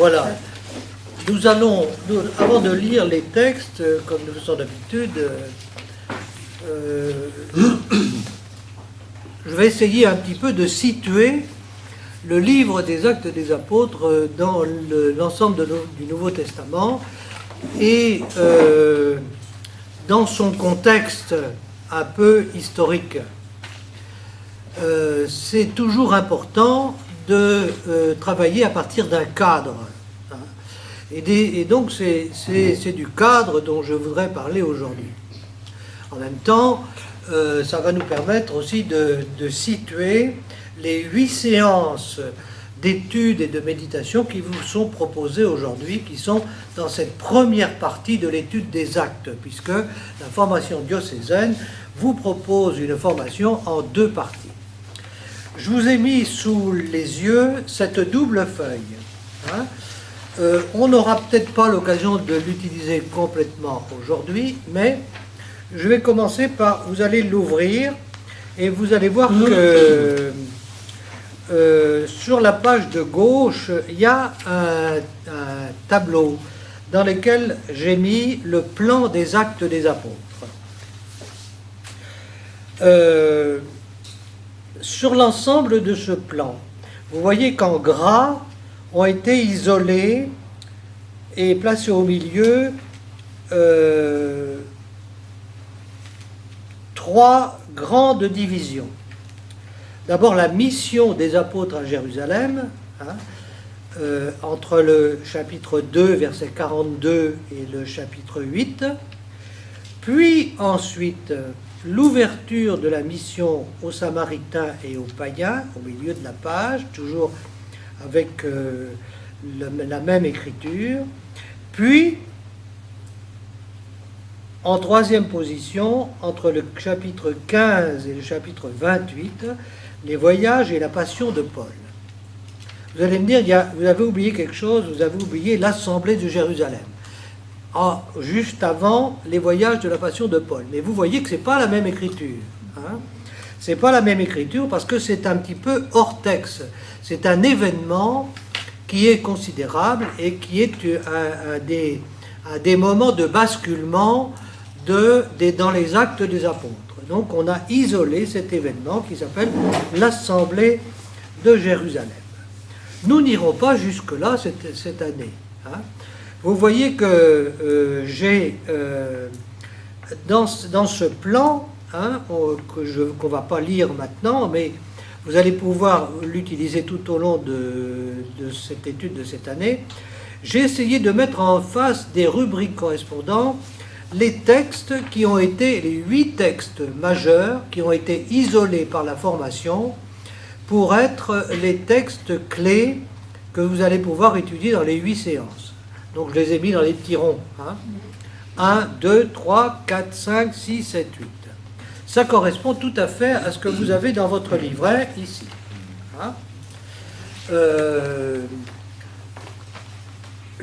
Voilà. Nous allons, avant de lire les textes, comme nous faisons d'habitude, je vais essayer un petit peu de situer le livre des Actes des Apôtres dans l'ensemble du Nouveau Testament et dans son contexte un peu historique. C'est toujours important de travailler à partir d'un cadre. Hein. Et donc c'est du cadre dont je voudrais parler aujourd'hui. En même temps, ça va nous permettre aussi de situer les 8 séances d'études et de méditation qui vous sont proposées aujourd'hui, qui sont dans cette première partie de l'étude des actes, puisque la formation diocésaine vous propose une formation en 2 parties. Je vous ai mis sous les yeux cette double feuille. Hein. On n'aura peut-être pas l'occasion de l'utiliser complètement aujourd'hui, mais je vais commencer par, vous allez l'ouvrir, et vous allez voir que sur la page de gauche, il y a un tableau dans lequel j'ai mis le plan des actes des apôtres. Sur l'ensemble de ce plan, vous voyez qu'en gras ont été isolés et placés au milieu 3 grandes divisions. D'abord, la mission des apôtres à Jérusalem, hein, entre le chapitre 2, verset 42, et le chapitre 8. Puis ensuite, l'ouverture de la mission aux Samaritains et aux païens, au milieu de la page, toujours avec la même écriture. Puis, en 3e position, entre le chapitre 15 et le chapitre 28, les voyages et la passion de Paul. Vous allez me dire, vous avez oublié quelque chose, vous avez oublié l'assemblée de Jérusalem. Juste avant les voyages de la passion de Paul. Mais vous voyez que ce n'est pas la même écriture. Hein. Ce n'est pas la même écriture parce que c'est un petit peu hors texte. C'est un événement qui est considérable et qui est un des moments de basculement dans les actes des apôtres. Donc on a isolé cet événement qui s'appelle l'Assemblée de Jérusalem. Nous n'irons pas jusque-là cette année. Hein. Vous voyez que j'ai, dans ce plan, hein, qu'on ne va pas lire maintenant, mais vous allez pouvoir l'utiliser tout au long de cette étude de cette année, j'ai essayé de mettre en face des rubriques correspondantes les textes qui ont été, les 8 textes majeurs qui ont été isolés par la formation pour être les textes clés que vous allez pouvoir étudier dans les 8 séances. Donc je les ai mis dans les petits ronds. Hein. 1, 2, 3, 4, 5, 6, 7, 8. Ça correspond tout à fait à ce que vous avez dans votre livret ici. Hein.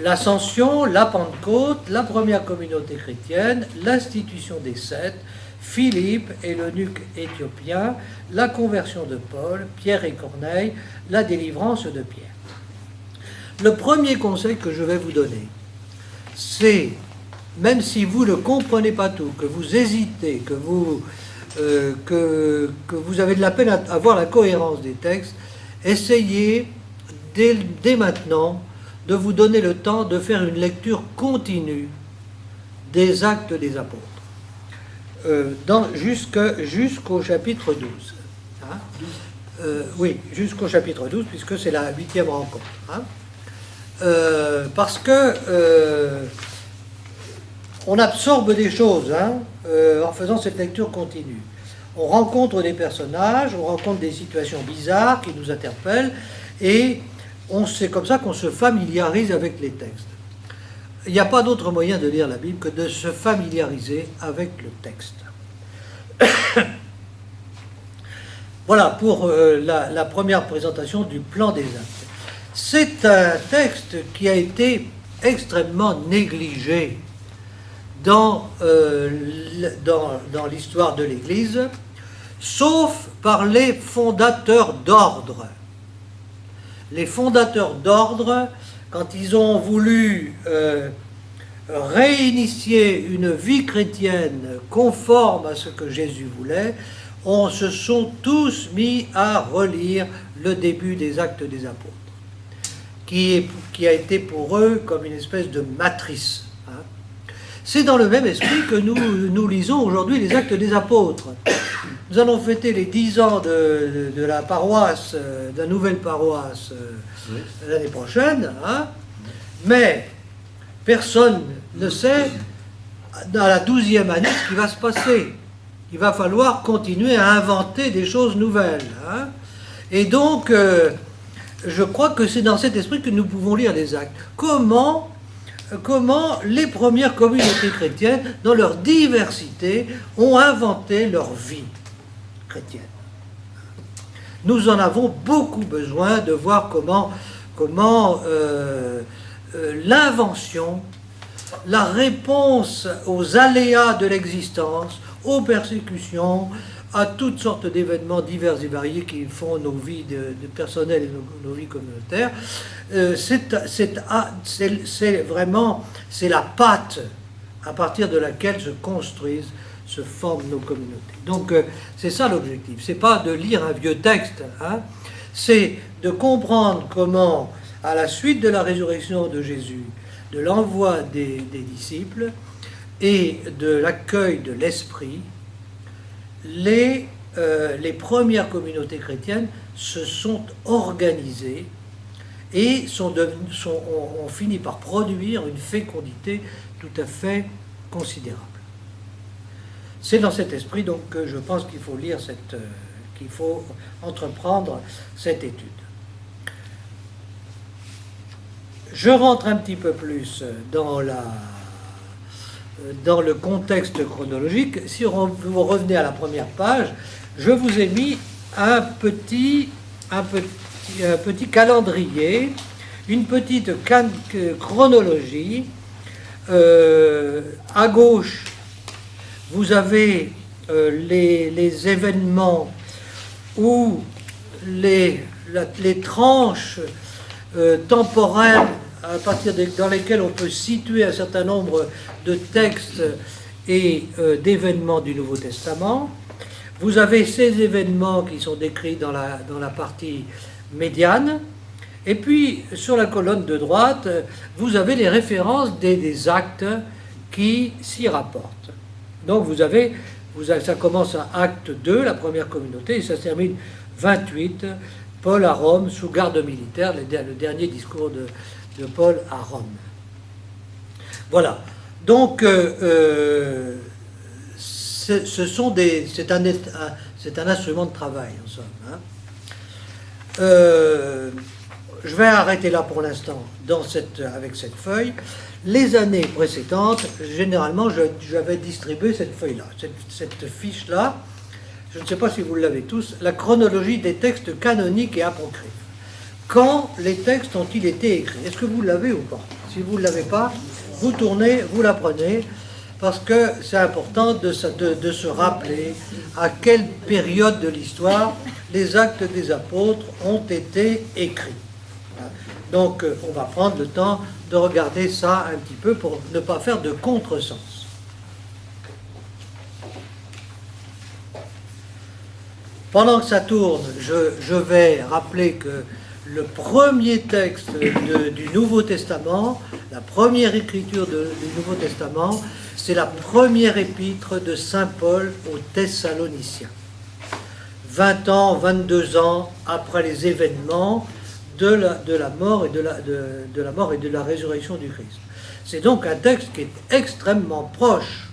L'Ascension, la Pentecôte, la première communauté chrétienne, l'institution des 7, Philippe et l'eunuque éthiopien, la conversion de Paul, Pierre et Corneille, la délivrance de Pierre. Le premier conseil que je vais vous donner, c'est, même si vous ne comprenez pas tout, que vous hésitez, que vous avez de la peine à voir la cohérence des textes, essayez dès maintenant de vous donner le temps de faire une lecture continue des actes des apôtres, jusqu'au chapitre 12. Hein. Oui, jusqu'au chapitre 12, puisque c'est la 8e rencontre. Hein. Parce que on absorbe des choses en faisant cette lecture continue. On rencontre des personnages, on rencontre des situations bizarres qui nous interpellent, et c'est comme ça qu'on se familiarise avec les textes. Il n'y a pas d'autre moyen de lire la Bible que de se familiariser avec le texte. Voilà pour la première présentation du plan des actes. C'est un texte qui a été extrêmement négligé dans l'histoire de l'Église, sauf par les fondateurs d'ordre. Les fondateurs d'ordre quand ils ont voulu réinitier une vie chrétienne conforme à ce que Jésus voulait, se sont tous mis à relire le début des Actes des Apôtres, qui a été pour eux comme une espèce de matrice. Hein. C'est dans le même esprit que nous lisons aujourd'hui les Actes des Apôtres. Nous allons fêter les 10 ans de la paroisse, de la nouvelle paroisse l'année prochaine, hein. Mais personne ne sait dans la 12e année ce qui va se passer. Il va falloir continuer à inventer des choses nouvelles. Hein. Et donc, je crois que c'est dans cet esprit que nous pouvons lire les Actes. Comment les premières communautés chrétiennes, dans leur diversité, ont inventé leur vie chrétienne. Nous en avons beaucoup besoin de voir comment l'invention, la réponse aux aléas de l'existence, aux persécutions, à toutes sortes d'événements divers et variés qui font nos vies de personnelles et nos vies communautaires, c'est la pâte à partir de laquelle se construisent, se forment nos communautés. Donc c'est ça l'objectif, c'est pas de lire un vieux texte, hein, c'est de comprendre comment, à la suite de la résurrection de Jésus, de l'envoi des disciples et de l'accueil de l'Esprit, les premières communautés chrétiennes se sont organisées et ont fini par produire une fécondité tout à fait considérable. C'est dans cet esprit donc que je pense qu'il faut lire qu'il faut entreprendre cette étude. Je rentre un petit peu plus dans le contexte chronologique. Si vous revenez à la première page, je vous ai mis un petit calendrier, une petite chronologie. À gauche, vous avez les événements ou les tranches temporelles dans lesquelles on peut situer un certain nombre de textes et d'événements du Nouveau Testament. Vous avez ces événements qui sont décrits dans la partie médiane. Et puis, sur la colonne de droite, vous avez les références des actes qui s'y rapportent. Donc, ça commence à acte 2, la première communauté, et ça se termine 28, Paul à Rome, sous garde militaire, le dernier discours de Paul à Rome. Voilà. Donc, c'est un instrument de travail, en somme. Hein. Je vais arrêter là pour l'instant avec cette feuille. Les années précédentes, généralement, j'avais distribué cette feuille-là, cette fiche-là. Je ne sais pas si vous l'avez tous, la chronologie des textes canoniques et apocryphes. Quand les textes ont-ils été écrits? Est-ce que vous l'avez ou pas? Si vous ne l'avez pas, vous tournez, vous la prenez, parce que c'est important de se rappeler à quelle période de l'histoire les actes des apôtres ont été écrits. Donc on va prendre le temps de regarder ça un petit peu pour ne pas faire de contresens. Pendant que ça tourne, je vais rappeler que le premier texte du Nouveau Testament, la première écriture du Nouveau Testament, c'est la première épître de Saint Paul aux Thessaloniciens. 20 ans, 22 ans après les événements de la mort et de la résurrection du Christ. C'est donc un texte qui est extrêmement proche.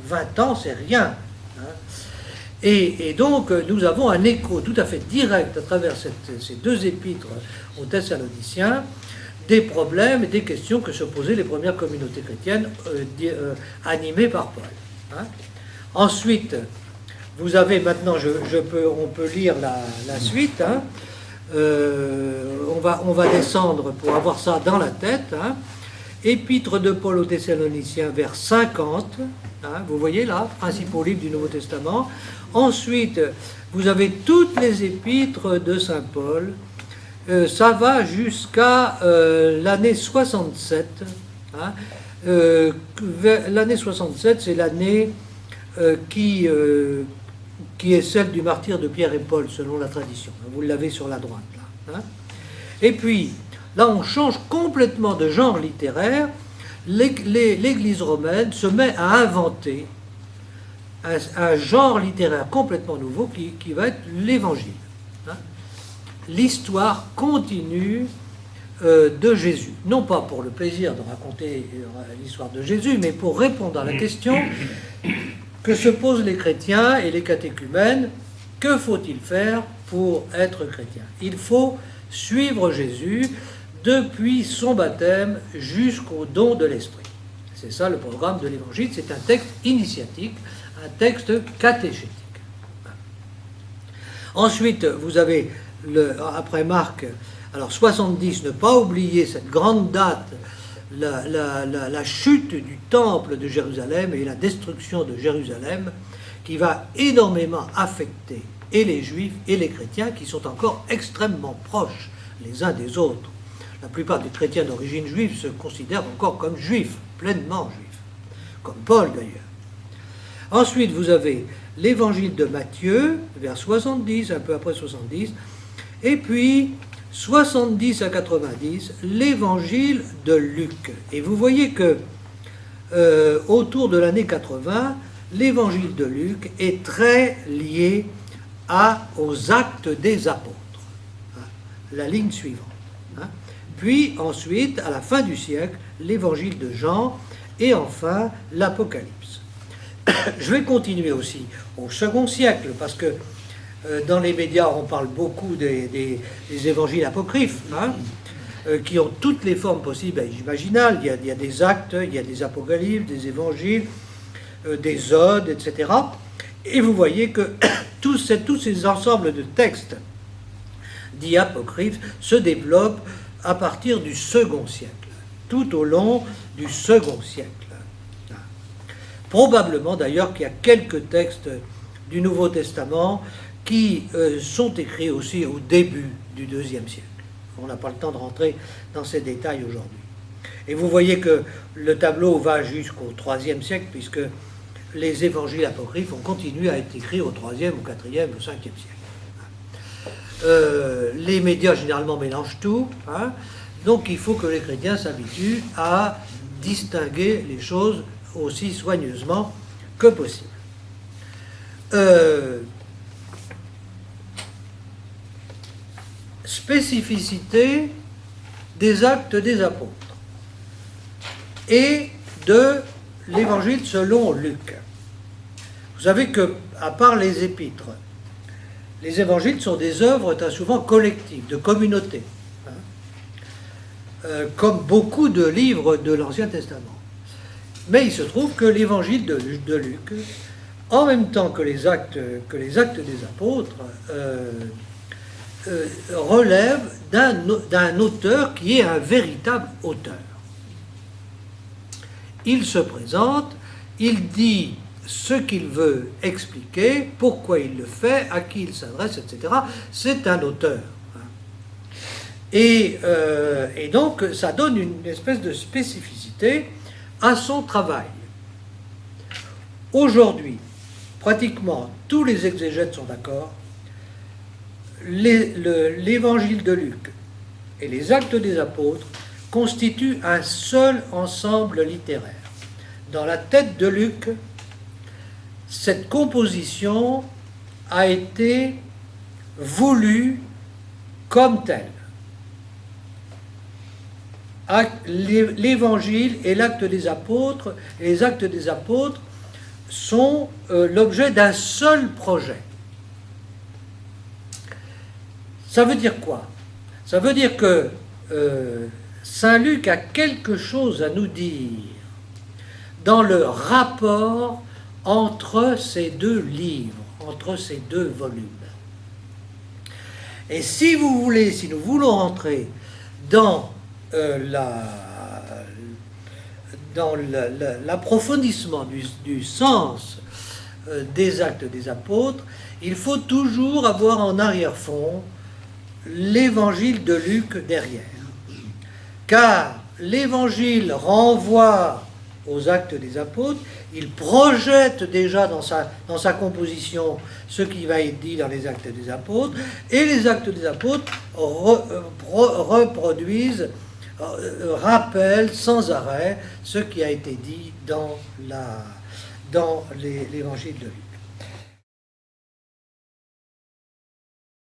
20 ans, c'est rien. Et donc, nous avons un écho tout à fait direct à travers ces deux épîtres aux Thessaloniciens des problèmes et des questions que se posaient les premières communautés chrétiennes animées par Paul. Ensuite, vous avez maintenant, on peut lire la suite. On va descendre pour avoir ça dans la tête. Épître de Paul aux Thessaloniciens vers 50. Vous voyez là, principaux livres du Nouveau Testament. Ensuite, vous avez toutes les épîtres de Saint Paul ça va jusqu'à l'année 67. Hein. L'année 67, c'est l'année qui est celle du martyre de Pierre et Paul, selon la tradition. Vous l'avez sur la droite, là. Hein. Et puis, là, on change complètement de genre littéraire. L'Église romaine se met à inventer un genre littéraire complètement nouveau qui va être l'Évangile. Hein. L'histoire continue de Jésus. Non pas pour le plaisir de raconter l'histoire de Jésus, mais pour répondre à la question que se posent les chrétiens et les catéchumènes. Que faut-il faire pour être chrétien? Il faut suivre Jésus depuis son baptême jusqu'au don de l'Esprit. C'est ça le programme de l'Évangile. C'est un texte initiatique, un texte catéchétique. Ensuite, vous avez, après Marc, alors 70, ne pas oublier cette grande date, la chute du temple de Jérusalem et la destruction de Jérusalem, qui va énormément affecter et les Juifs et les chrétiens, qui sont encore extrêmement proches les uns des autres. La plupart des chrétiens d'origine juive se considèrent encore comme juifs, pleinement juifs, comme Paul d'ailleurs. Ensuite, vous avez l'évangile de Matthieu, vers 70, un peu après 70, et puis 70 à 90, l'évangile de Luc. Et vous voyez que autour de l'année 80, l'évangile de Luc est très lié aux actes des apôtres. La ligne suivante. Puis ensuite, à la fin du siècle, l'évangile de Jean et enfin l'Apocalypse. Je vais continuer aussi au second siècle, parce que dans les médias, on parle beaucoup des évangiles apocryphes, qui ont toutes les formes possibles et imaginables. Il y a des actes, il y a des apocalypses, des évangiles, des odes, etc. Et vous voyez que tous ces ensembles de textes dits apocryphes se développent à partir du second siècle, tout au long du second siècle. Probablement d'ailleurs qu'il y a quelques textes du Nouveau Testament qui sont écrits aussi au début du deuxième siècle. On n'a pas le temps de rentrer dans ces détails aujourd'hui. Et vous voyez que le tableau va jusqu'au IIIe siècle, puisque les évangiles apocryphes ont continué à être écrits au IIIe, au IVe, au Ve siècle. Les médias généralement mélangent tout, donc il faut que les chrétiens s'habituent à distinguer les choses aussi soigneusement que possible. Spécificité des actes des apôtres et de l'évangile selon Luc. Vous savez que, à part les épîtres, les évangiles sont des œuvres très souvent collectives, de communauté, comme beaucoup de livres de l'Ancien Testament. Mais il se trouve que l'évangile de Luc, en même temps que les actes des apôtres, relève d'un auteur qui est un véritable auteur. Il se présente, il dit ce qu'il veut expliquer, pourquoi il le fait, à qui il s'adresse, etc. C'est un auteur. Et donc, ça donne une espèce de spécificité à son travail. Aujourd'hui, pratiquement tous les exégètes sont d'accord. L'évangile de Luc et les actes des apôtres constituent un seul ensemble littéraire. Dans la tête de Luc, cette composition a été voulue comme telle. L'évangile et l'acte des apôtres, et les actes des apôtres sont l'objet d'un seul projet. Ça veut dire quoi? Ça veut dire que Saint Luc a quelque chose à nous dire dans le rapport entre ces deux livres, entre ces deux volumes. Et si vous voulez, si nous voulons entrer dans l'approfondissement du sens des actes des apôtres, il faut toujours avoir en arrière-fond l'évangile de Luc derrière. Car l'évangile renvoie aux actes des apôtres, il projette déjà dans sa composition ce qui va être dit dans les actes des apôtres, et les actes des apôtres reproduisent, rappellent sans arrêt ce qui a été dit dans l'évangile de Luc.